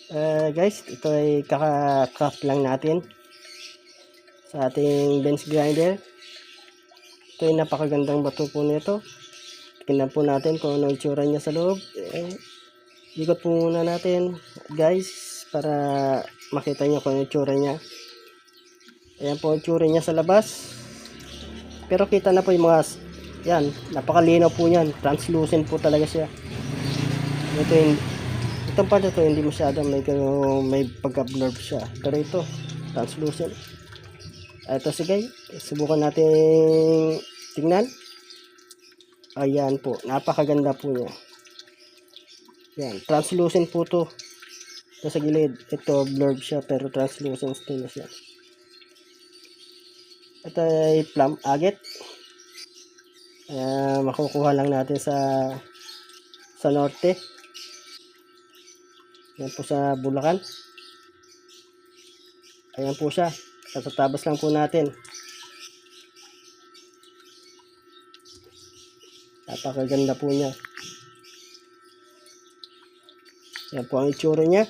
Guys, ito ay kaka-craft lang natin sa ating bench grinder. Ito ay napakagandang bato po nito. Tingnan po natin kung ano itsura niya sa loob. Ikot po muna natin guys para makita nyo kung ano itsura niya. Ayan po ang itsura niya sa labas. Pero kita na po yung mga, yan, napakalinaw po yan. Translucent po talaga siya. Ito yung itong part ito hindi masyadong may pagka-blurb siya, pero ito translucent. Ito sige, subukan natin tingnan. Ayan po, napakaganda po niya. Yan, translucent po to. Ito sa gilid, ito blurb siya pero translucent din siya. Ito ay plum agate. Makukuha lang natin sa norte. Yan po sa Bulacan. Ayan po siya. Tatabas lang po natin. Napakaganda po niya. Yan po ang itsura niya.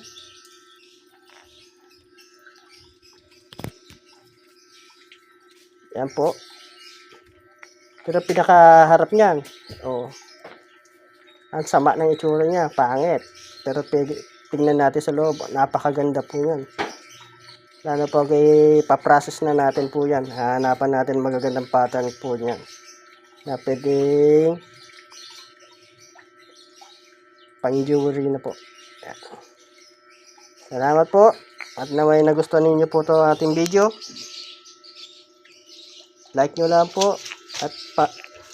Yan po. Pero pinakaharap niyan. Oh. Ang sama ng itsura niya. Pangit. Pero tingnan natin sa loob. Napakaganda po yan. Lalo po paprocess na natin po yan. Hanapan natin magagandang pattern po yan. Na pwedeng pang jewelry na po. Yan. Salamat po. At naway nagustuhan ninyo po ito ating video. Like nyo lang po. At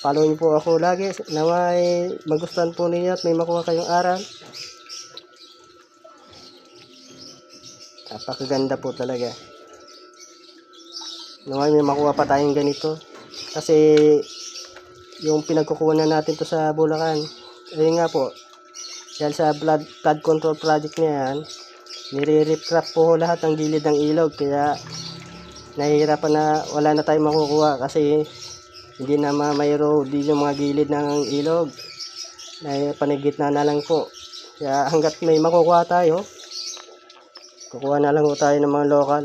follow nyo po ako lagi. Naway magustuhan po ninyo at may makuha kayong aral. Napakaganda po talaga. Naway may makuha pa tayong ganito. Kasi yung pinagkukuha na natin to sa Bulacan. Ayun nga po. Dahil sa flood control project na yan, nire-rip-crap po lahat ng gilid ng ilog. Kaya nahihirapan na wala na tayong makukuha kasi hindi na may road din yung mga gilid ng ilog. Panigitna na lang po. Kaya hanggat may makukuha tayo, kukuha na lang po tayo ng mga local.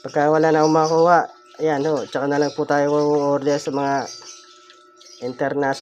Pagka wala na akong makuha, ayan ho, tsaka na lang po tayo order sa mga international.